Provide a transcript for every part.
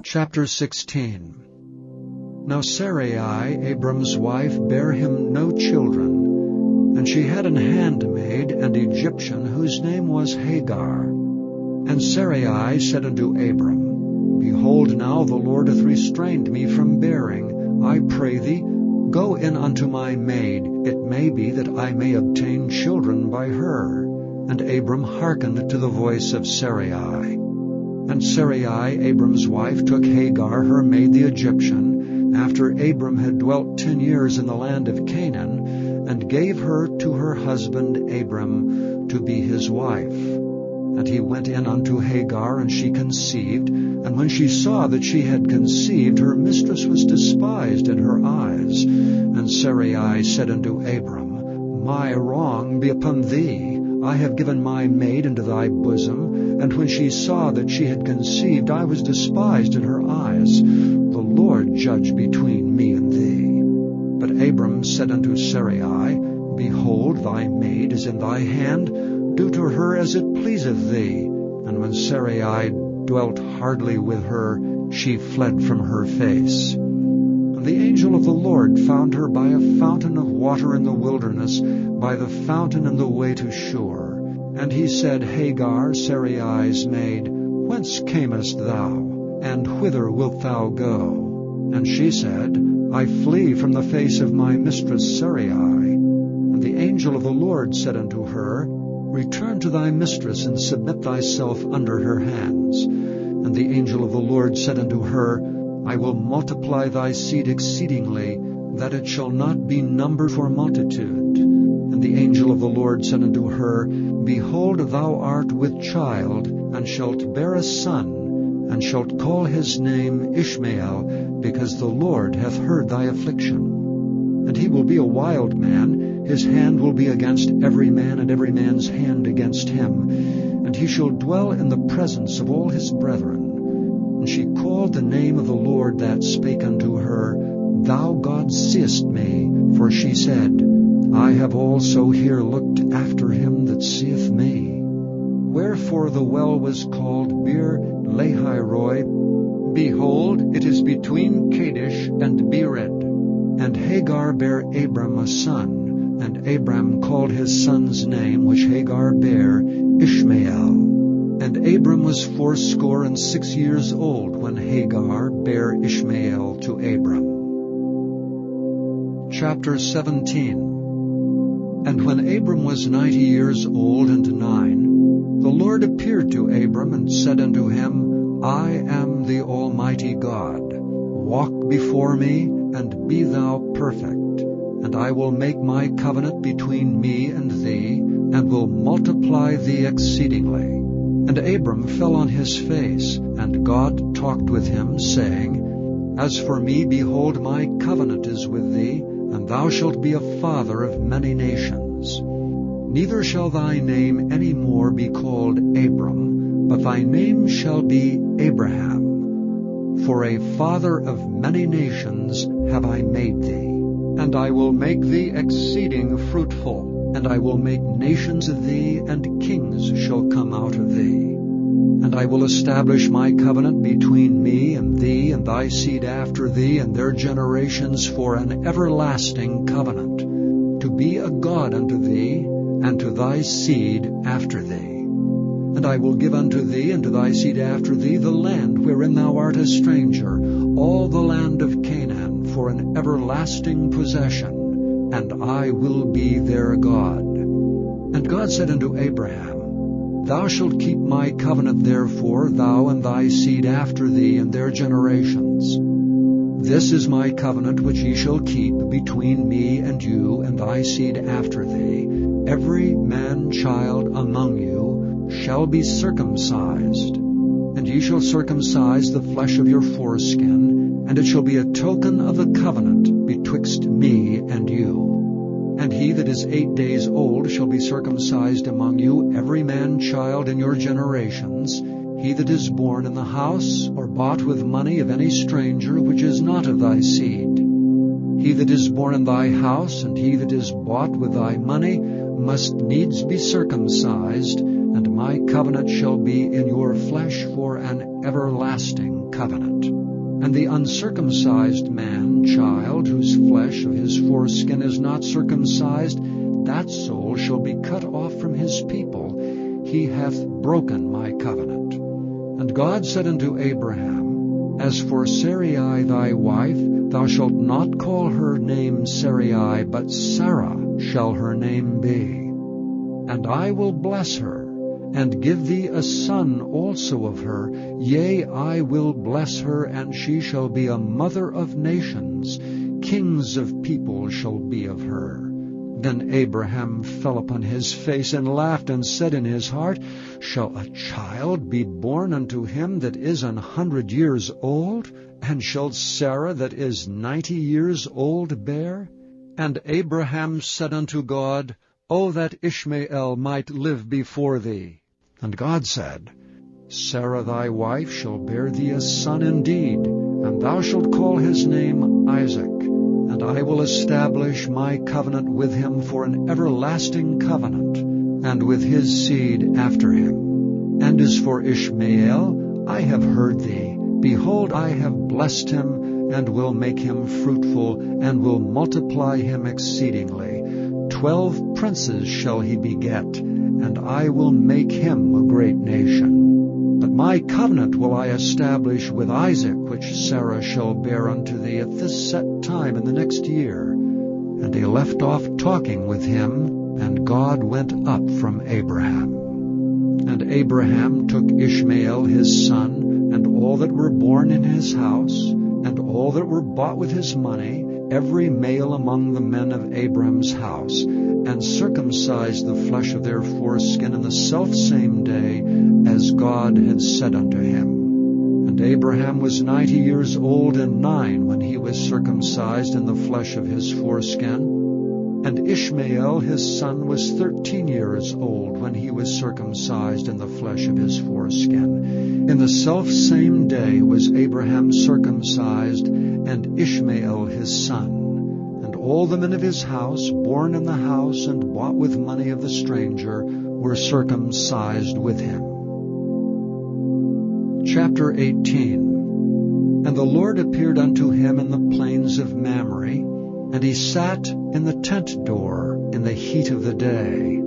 Chapter 16. Now Sarai, Abram's wife, bare him no children, and she had an handmaid, an Egyptian, whose name was Hagar. And Sarai said unto Abram, Behold, now the Lord hath restrained me from bearing. I pray thee, go in unto my maid. It may be that I may obtain children by her. And Abram hearkened to the voice of Sarai. And Sarai, Abram's wife, took Hagar, her maid the Egyptian, after Abram had dwelt 10 years in the land of Canaan, and gave her to her husband Abram to be his wife. And he went in unto Hagar, and she conceived. And when she saw that she had conceived, her mistress was despised in her eyes. And Sarai said unto Abram, My wrong be upon thee. I have given my maid into thy bosom. And when she saw that she had conceived, I was despised in her eyes. The Lord judge between me and thee. But Abram said unto Sarai, Behold, thy maid is in thy hand. Do to her as it pleaseth thee. And when Sarai dwelt hardly with her, she fled from her face. And the angel of the Lord found her by a fountain of water in the wilderness, by the fountain in the way to Shur. And he said, Hagar, Sarai's maid, whence camest thou, and whither wilt thou go? And she said, I flee from the face of my mistress Sarai. And the angel of the Lord said unto her, Return to thy mistress, and submit thyself under her hands. And the angel of the Lord said unto her, I will multiply thy seed exceedingly, that it shall not be numbered for multitude. And the angel of the Lord said unto her, Behold, thou art with child, and shalt bear a son, and shalt call his name Ishmael, because the Lord hath heard thy affliction. And he will be a wild man, his hand will be against every man, and every man's hand against him. And he shall dwell in the presence of all his brethren. And she called the name of the Lord that spake unto her, Thou God seest me. For she said, I have also here looked after him that seeth me. Wherefore the well was called Bir Lahairoi. Behold, it is between Kadesh and Bered. And Hagar bare Abram a son, and Abram called his son's name, which Hagar bare, Ishmael. And Abram was 86 years old when Hagar bare Ishmael to Abram. Chapter 17. And when Abram was 90 years old and 9, the Lord appeared to Abram and said unto him, I am the Almighty God. Walk before me, and be thou perfect. And I will make my covenant between me and thee, and will multiply thee exceedingly. And Abram fell on his face, and God talked with him, saying, As for me, behold, my covenant is with thee, and thou shalt be a father of many nations. Neither shall thy name any more be called Abram, but thy name shall be Abraham. For a father of many nations have I made thee. And I will make thee exceeding fruitful, and I will make nations of thee, and kings shall come out of thee. And I will establish my covenant between me and thee and thy seed after thee and their generations for an everlasting covenant, to be a God unto thee, and to thy seed after thee. And I will give unto thee and to thy seed after thee the land wherein thou art a stranger, all the land of Canaan, for an everlasting possession, and I will be their God. And God said unto Abraham, Thou shalt keep my covenant therefore, thou and thy seed after thee and their generations. This is my covenant which ye shall keep between me and you and thy seed after thee. Every man child among you shall be circumcised. And ye shall circumcise the flesh of your foreskin, and it shall be a token of the covenant betwixt me and you. And he that is 8 days old shall be circumcised among you, every man child in your generations, he that is born in the house or bought with money of any stranger which is not of thy seed. He that is born in thy house, and he that is bought with thy money, must needs be circumcised, and my covenant shall be in your flesh for an everlasting covenant. And the uncircumcised man, child, whose flesh of his foreskin is not circumcised, that soul shall be cut off from his people. He hath broken my covenant. And God said unto Abraham, As for Sarai thy wife, thou shalt not call her name Sarai, but Sarah shall her name be. And I will bless her, and give thee a son also of her. Yea, I will bless her, and she shall be a mother of nations. Kings of people shall be of her. Then Abraham fell upon his face and laughed, and said in his heart, Shall a child be born unto him that is 100 years old? And shall Sarah that is 90 years old bear? And Abraham said unto God, O that Ishmael might live before thee. And God said, Sarah thy wife shall bear thee a son indeed, and thou shalt call his name Isaac. And I will establish my covenant with him for an everlasting covenant, and with his seed after him. And as for Ishmael, I have heard thee. Behold, I have blessed him, and will make him fruitful, and will multiply him exceedingly. 12 princes shall he beget, and I will make him a great nation. But my covenant will I establish with Isaac, which Sarah shall bear unto thee at this set time in the next year. And he left off talking with him, and God went up from Abraham. And Abraham took Ishmael his son, and all that were born in his house, and all that were bought with his money, every male among the men of Abram's house, and circumcised the flesh of their foreskin in the selfsame day, as God had said unto him. And Abraham was 90 years old and 9 when he was circumcised in the flesh of his foreskin. And Ishmael his son was 13 years old when he was circumcised in the flesh of his foreskin. In the selfsame day was Abraham circumcised, and Ishmael his son. And all the men of his house, born in the house and bought with money of the stranger, were circumcised with him. Chapter 18. And the Lord appeared unto him in the plains of Mamre, and he sat in the tent door in the heat of the day.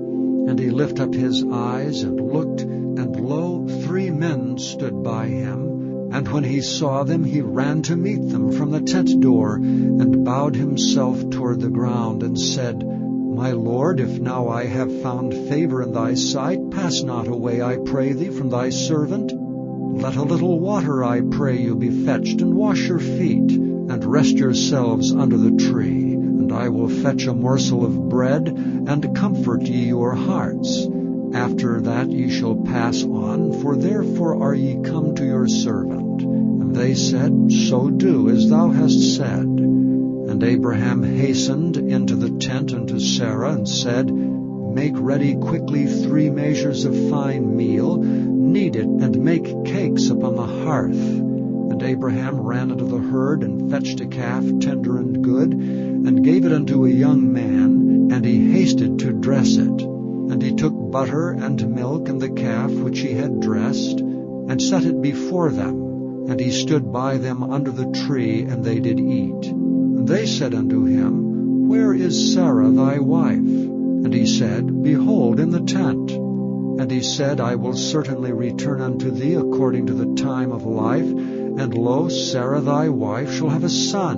And he lifted up his eyes and looked, and lo, 3 men stood by him. And when he saw them, he ran to meet them from the tent door, and bowed himself toward the ground, and said, My Lord, if now I have found favor in thy sight, pass not away, I pray thee, from thy servant. Let a little water, I pray you, be fetched, and wash your feet, and rest yourselves under the tree. And I will fetch a morsel of bread, and comfort ye your hearts. After that ye shall pass on, for therefore are ye come to your servant. And they said, So do as thou hast said. And Abraham hastened into the tent unto Sarah, and said, Make ready quickly 3 measures of fine meal, knead it, and make cakes upon the hearth. And Abraham ran unto the herd, and fetched a calf tender and good, and gave it unto a young man, and he hasted to dress it. And he took butter and milk and the calf which he had dressed, and set it before them. And he stood by them under the tree, and they did eat. And they said unto him, Where is Sarah thy wife? And he said, Behold, in the tent. And he said, I will certainly return unto thee according to the time of life, and lo, Sarah thy wife shall have a son.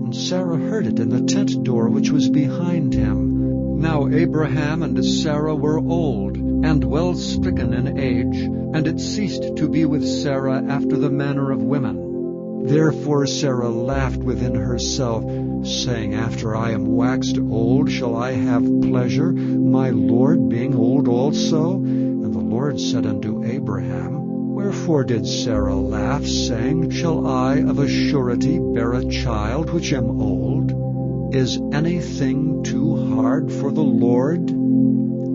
And Sarah heard it in the tent door which was behind him. Now Abraham and Sarah were old, and well stricken in age, and it ceased to be with Sarah after the manner of women. Therefore Sarah laughed within herself, saying, After I am waxed old, shall I have pleasure, my Lord being old also? And the Lord said unto Abraham, Wherefore did Sarah laugh, saying, Shall I of a surety bear a child which am old? Is anything too hard for the Lord?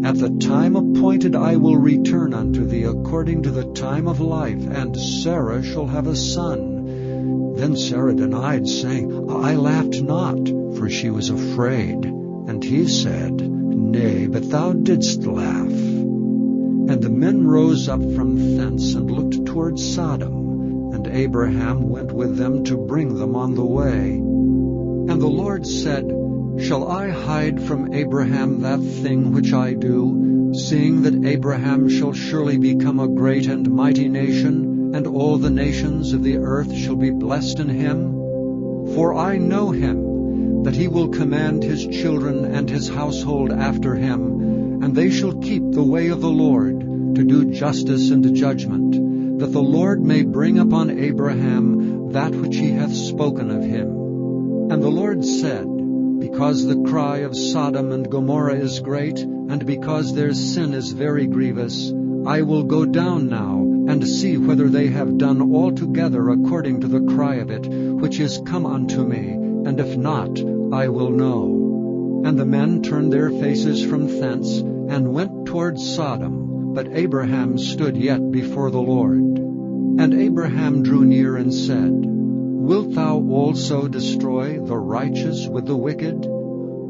At the time appointed I will return unto thee according to the time of life, and Sarah shall have a son. Then Sarah denied, saying, I laughed not, for she was afraid. And he said, Nay, but thou didst laugh. And the men rose up from thence and looked toward Sodom, and Abraham went with them to bring them on the way. And the Lord said, Shall I hide from Abraham that thing which I do, seeing that Abraham shall surely become a great and mighty nation, and all the nations of the earth shall be blessed in him? For I know him, that he will command his children and his household after him, and they shall keep the way of the Lord, to do justice and judgment, that the Lord may bring upon Abraham that which he hath spoken of him. And the Lord said, Because the cry of Sodom and Gomorrah is great, and because their sin is very grievous, I will go down now, and see whether they have done altogether according to the cry of it, which is come unto me, and if not, I will know. And the men turned their faces from thence, and went toward Sodom, but Abraham stood yet before the Lord. And Abraham drew near and said, Wilt thou also destroy the righteous with the wicked?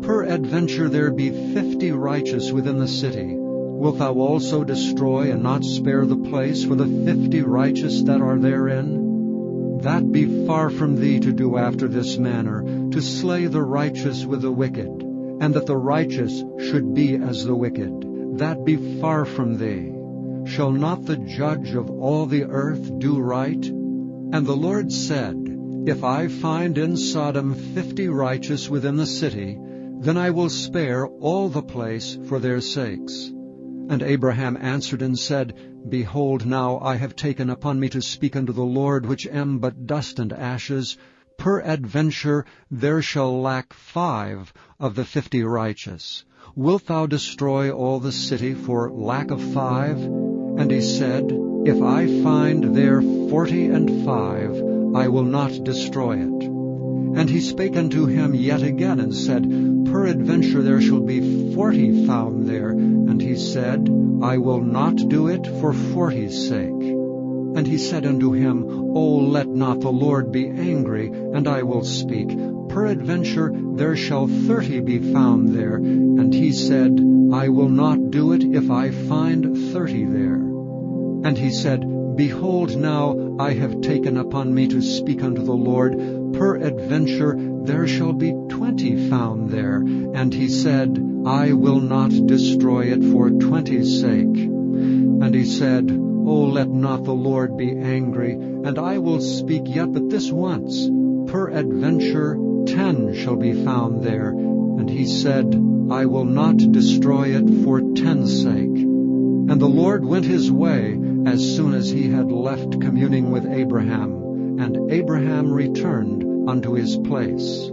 Peradventure there be 50 righteous within the city. Wilt thou also destroy and not spare the place for the 50 righteous that are therein? That be far from thee to do after this manner, to slay the righteous with the wicked, and that the righteous should be as the wicked. That be far from thee. Shall not the judge of all the earth do right? And the Lord said, If I find in Sodom 50 righteous within the city, then I will spare all the place for their sakes. And Abraham answered and said, Behold, now I have taken upon me to speak unto the Lord, which am but dust and ashes. Peradventure there shall lack 5 of the 50 righteous. Wilt thou destroy all the city for lack of 5? And he said, If I find there 45, I will not destroy it. And he spake unto him yet again, and said, Peradventure there shall be 40 found there. And he said, I will not do it for 40's sake. And he said unto him, O let not the Lord be angry, and I will speak. Peradventure there shall 30 be found there. And he said, I will not do it if I find 30 there. And he said, Behold, now I have taken upon me to speak unto the Lord. Peradventure there shall be 20 found there. And he said, I will not destroy it for 20's sake. And he said, O let not the Lord be angry, and I will speak yet but this once. Peradventure 10 shall be found there. And he said, I will not destroy it for 10's sake. And the Lord went his way as soon as he had left communing with Abraham, and Abraham returned unto his place.